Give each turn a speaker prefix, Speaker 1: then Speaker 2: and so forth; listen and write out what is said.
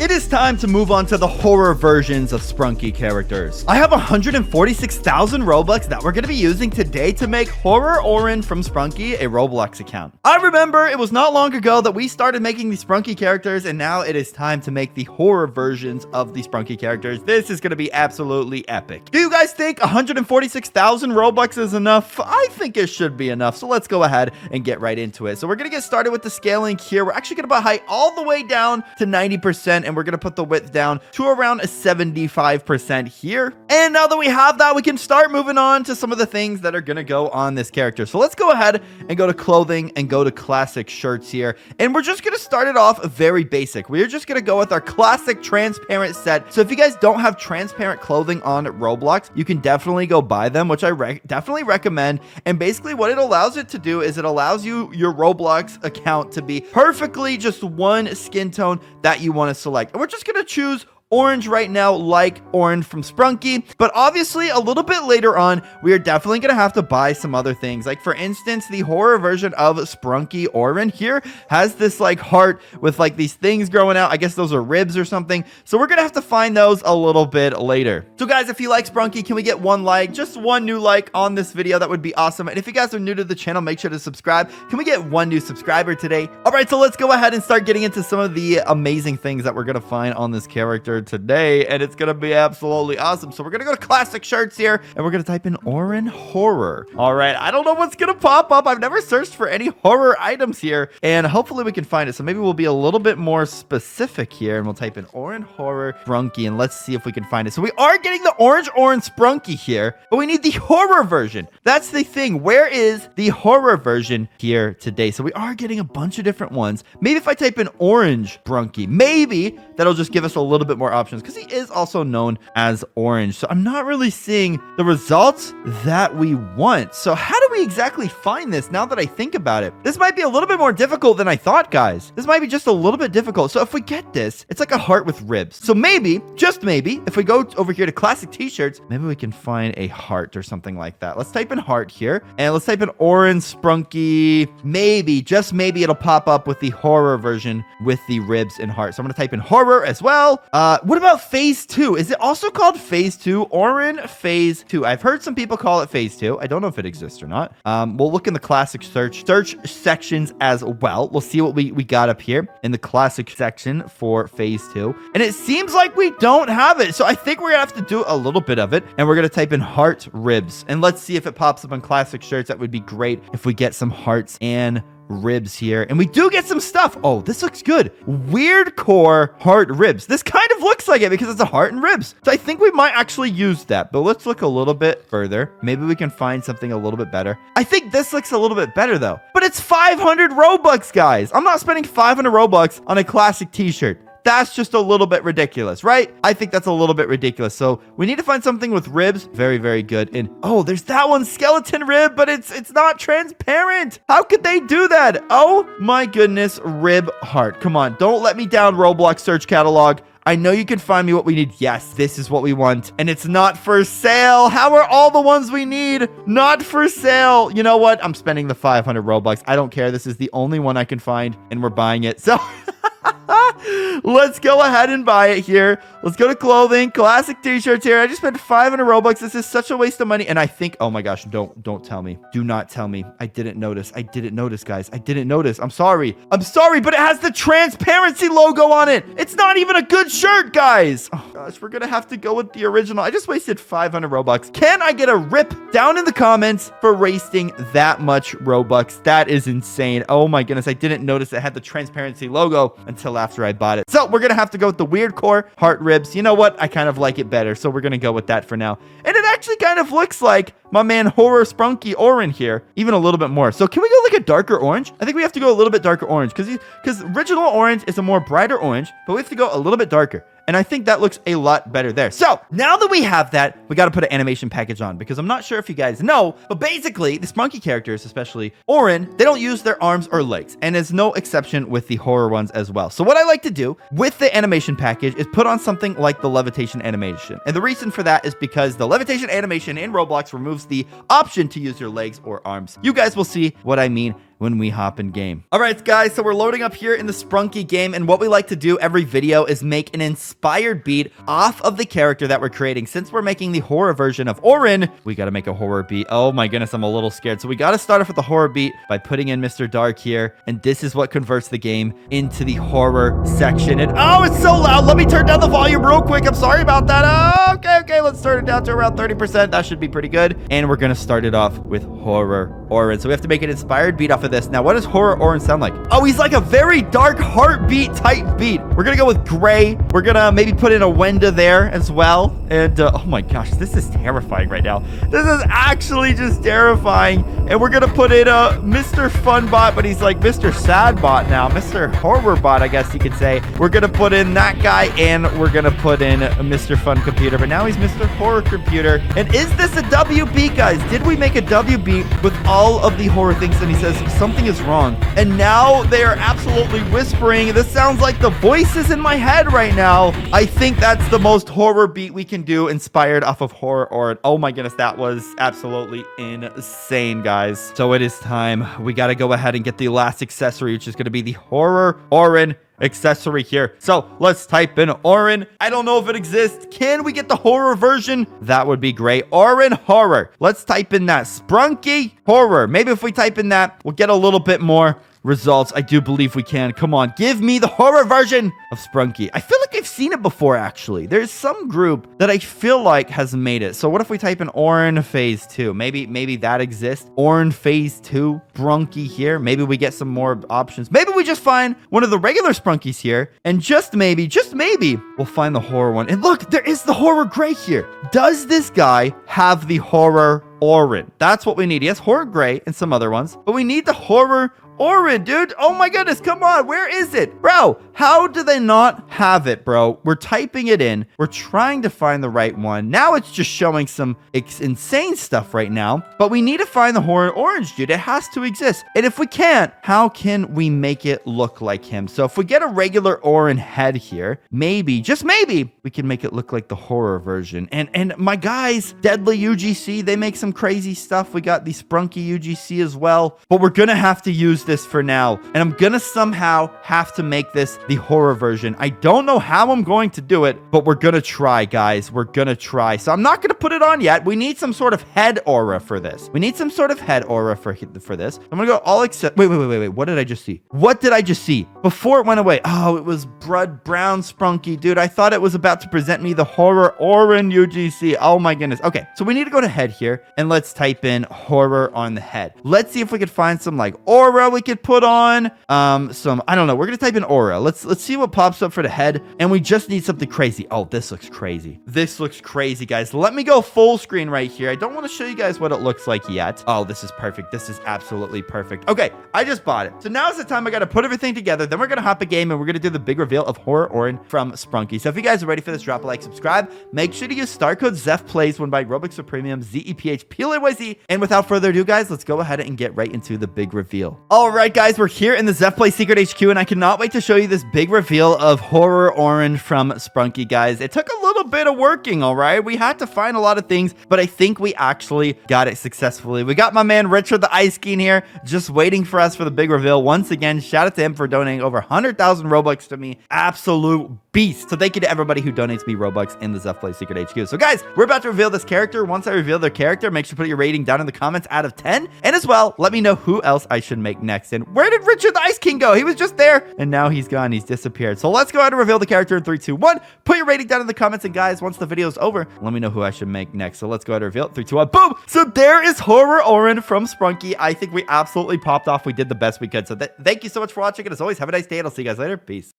Speaker 1: it is time to move on to the horror versions of Sprunki characters. I have 146,000 Robux that we're going to be using today to make Horror Oren from Sprunki a Roblox account. I remember it was not long ago that we started making these Sprunki characters, and now it is time to make the horror versions of the Sprunki characters. This is going to be absolutely epic. Do you guys think 146,000 Robux is enough? I think it should be enough, so let's go ahead and get right into it. So we're going to get started with the scaling here. We're actually going to put height all the way down to 90%, and we're going to put the width down to around 75% here. And now that we have that, we can start moving on to some of the things that are going to go on this character. So let's go ahead and go to clothing and go to classic shirts here. And we're just going to start it off very basic. We're just going to go with our classic transparent set. So if you guys don't have transparent clothing on Roblox, you can definitely go buy them, which I definitely recommend. And basically what it allows it to do is it allows you your Roblox account to be perfectly just one skin tone that you want to select. And we're just going to choose orange right now, like Oren from Sprunki. But obviously a little bit later on, we are definitely going to have to buy some other things. Like for instance, the horror version of Sprunki Oren here has this like heart with like these things growing out. I guess those are ribs or something. So we're going to have to find those a little bit later. So guys, if you like Sprunki, can we get one like, just one new like on this video? That would be awesome. And if you guys are new to the channel, make sure to subscribe. Can we get one new subscriber today? All right, so let's go ahead and start getting into some of the amazing things that we're going to find on this character today, and it's gonna be absolutely awesome. So we're gonna go to classic shirts here, and we're gonna type in Oren horror. All right, I don't know what's gonna pop up. I've never searched for any horror items here, and hopefully we can find it. So maybe we'll be a little bit more specific here, and we'll type in Oren horror Sprunki, and let's see if we can find it. So we are getting the orange Sprunki here, but we need the horror version. That's the thing. Where is the horror version here today? So we are getting a bunch of different ones. Maybe if I type in orange Sprunki, maybe that'll just give us a little bit more options, because he is also known as orange. So I'm not really seeing the results that we want. So how do we exactly find this now that I think about it? This might be a little bit more difficult than I thought, guys. This might be just a little bit difficult. So if we get this, it's like a heart with ribs. So maybe, just maybe, if we go over here to classic t-shirts, maybe we can find a heart or something like that. Let's type in heart here, and let's type in orange Sprunki. Maybe, just maybe it'll pop up with the horror version with the ribs and heart. So I'm going to type in horror as well. What about phase 2? Is it also called phase 2? Oren phase 2. I've heard some people call it phase 2. I don't know if it exists or not. We'll look in the classic search sections as well. We'll see what we got up here in the classic section for phase 2. And it seems like we don't have it. So I think we're gonna have to do a little bit of it. And we're gonna type in heart ribs. And let's see if it pops up on classic shirts. That would be great if we get some hearts and ribs here, and we do get some stuff. Oh, this looks good. Weird core heart ribs. This kind of looks like it because it's a heart and ribs. So I think we might actually use that, but let's look a little bit further. Maybe we can find something a little bit better. I think this looks a little bit better though, but it's 500 Robux, guys. I'm not spending 500 Robux on a classic t-shirt. That's just a little bit ridiculous, right? I think that's a little bit ridiculous. So we need to find something with ribs. Very, very good. And oh, there's that one, skeleton rib, but it's not transparent. How could they do that? Oh my goodness, rib heart. Come on, don't let me down, Roblox search catalog. I know you can find me what we need. Yes, this is what we want. And it's not for sale. How are all the ones we need not for sale? You know what? I'm spending the 500 Robux. I don't care. This is the only one I can find, and we're buying it. So let's go ahead and buy it here. Let's go to clothing, classic t-shirts here. I just spent 500 Robux. This is such a waste of money. And I think, oh my gosh, don't tell me. Do not tell me. I didn't notice. I didn't notice, guys. I didn't notice. I'm sorry. I'm sorry, but it has the transparency logo on it. It's not even a good shirt, guys. Oh gosh, we're gonna have to go with the original. I just wasted 500 Robux. Can I get a rip down in the comments for wasting that much Robux? That is insane. Oh my goodness, I didn't notice it had the transparency logo until after I bought it. So we're gonna have to go with the weird core heart ribs. You know what? I kind of like it better, so we're gonna go with that for now. And it actually kind of looks like my man horror Sprunki Oren here, even a little bit more. So can we go like a darker orange? I think we have to go a little bit darker orange because original orange is a more brighter orange, but we have to go a little bit darker. And I think that looks a lot better there. So now that we have that, we got to put an animation package on, because I'm not sure if you guys know, but basically the Sprunki characters, especially Oren, they don't use their arms or legs, and it's no exception with the horror ones as well. So what I like to do with the animation package is put on something like the levitation animation. And the reason for that is because the levitation animation in Roblox removes the option to use your legs or arms. You guys will see what I mean when we hop in game. All right, guys, so we're loading up here in the Sprunki game, and what we like to do every video is make an inspired beat off of the character that we're creating. Since we're making the horror version of Oren, we got to make a horror beat. Oh my goodness, I'm a little scared. So we got to start off with the horror beat by putting in Mr. Dark here, and this is what converts the game into the horror section. And oh, it's so loud. Let me turn down the volume real quick. I'm sorry about that. Oh, okay, let's turn it down to around 30%. That should be pretty good. And we're going to start it off with horror Oren. So we have to make an inspired beat off of this. Now, what does horror Oren sound like? Oh, he's like a very dark heartbeat type beat. We're going to go with gray. We're going to maybe put in a window there as well. And oh my gosh, this is terrifying right now. This is actually just terrifying. And we're going to put in Mr. Funbot, but he's like Mr. Sadbot now. Mr. Horrorbot, I guess you could say. We're going to put in that guy, and we're going to put in Mr. Fun Computer. But now he's Mr. Horror Computer. And is this a WB, guys? Did we make a WB with all of the horror things? And he says something is wrong. And now they are absolutely whispering. This sounds like the voices in my head right now. I think that's the most horror beat we can do, inspired off of horror Oren. Oh my goodness, that was absolutely insane, guys. So it is time. We got to go ahead and get the last accessory, which is going to be the horror Oren accessory here. So let's type in Oren. I don't know if it exists. Can we get the horror version? That would be great. Oren horror. Let's type in that. Sprunki horror. Maybe if we type in that, we'll get a little bit more results. I do believe we can. Come on, give me the horror version of Sprunki. I feel like I've seen it before, actually. There's some group that I feel like has made it. So what if we type in Oren Phase 2? Maybe that exists. Oren Phase 2, Sprunki here. Maybe we get some more options. Maybe we just find one of the regular Sprunkis here, and just maybe, we'll find the horror one. And look, there is the horror gray here. Does this guy have the horror Oren? That's what we need. He has horror gray and some other ones, but we need the horror Oren, dude. Oh my goodness, come on. Where is it? Bro, how do they not have it, bro? We're typing it in. We're trying to find the right one. Now it's just showing some insane stuff right now, but we need to find the horror orange, dude. It has to exist. And if we can't, how can we make it look like him? So if we get a regular Oren head here, maybe, just maybe, we can make it look like the horror version. And my guys, Deadly UGC, they make some crazy stuff. We got the Sprunki UGC as well, but we're gonna have to use this for now, and I'm gonna somehow have to make this the horror version. I don't know how I'm going to do it, but we're gonna try, guys. We're gonna try. So I'm not gonna put it on yet. We need some sort of head aura for this. We need some sort of head aura for this. I'm gonna go all except wait. What did I just see? What did I just see before it went away? Oh, it was Blood Brown Sprunki, dude. I thought it was about to present me the horror Oren UGC. Oh my goodness. Okay, so we need to go to head here, and let's type in horror on the head. Let's see if we could find some like aura we could put on some, I don't know. We're gonna type in aura. Let's see what pops up for the head, and we just need something crazy. Oh, this looks crazy. This looks crazy, guys. Let me go full screen right here. I don't want to show you guys what it looks like yet. Oh, this is perfect. This is absolutely perfect. Okay, I just bought it. So now's the time I gotta put everything together. Then we're gonna hop a game, and we're gonna do the big reveal of horror Oren from Sprunki. So if you guys are ready for this, drop a like, subscribe. Make sure to use star code ZEPHPLAYZ when buying Robux or Premium, ZEPHPLAYZ. And without further ado, guys, let's go ahead and get right into the big reveal. All right, guys, we're here in the ZEPHPLAYZ Secret HQ, and I cannot wait to show you this big reveal of horror Oren from Sprunki, guys. It took a little bit of working, all right? We had to find a lot of things, but I think we actually got it successfully. We got my man Richard the Ice King here, just waiting for us for the big reveal. Once again, shout out to him for donating over 100,000 Robux to me. Absolute beast. So thank you to everybody who donates me Robux in the ZEPHPLAYZ Secret HQ. So guys, we're about to reveal this character. Once I reveal their character, make sure to put your rating down in the comments out of 10. And as well, let me know who else I should make next. And where did Richard the Ice King go? He was just there, and now he's gone. He's disappeared. So let's go ahead and reveal the character in 3, 2, 1. Put your rating down in the comments, and guys, once the video is over, let me know who I should make next. So let's go ahead and reveal it. 3, 2, 1. Boom! So there is horror Oren from Sprunki. I think we absolutely popped off. We did the best we could. So thank you so much for watching, and as always, have a nice day, and I'll see you guys later. Peace.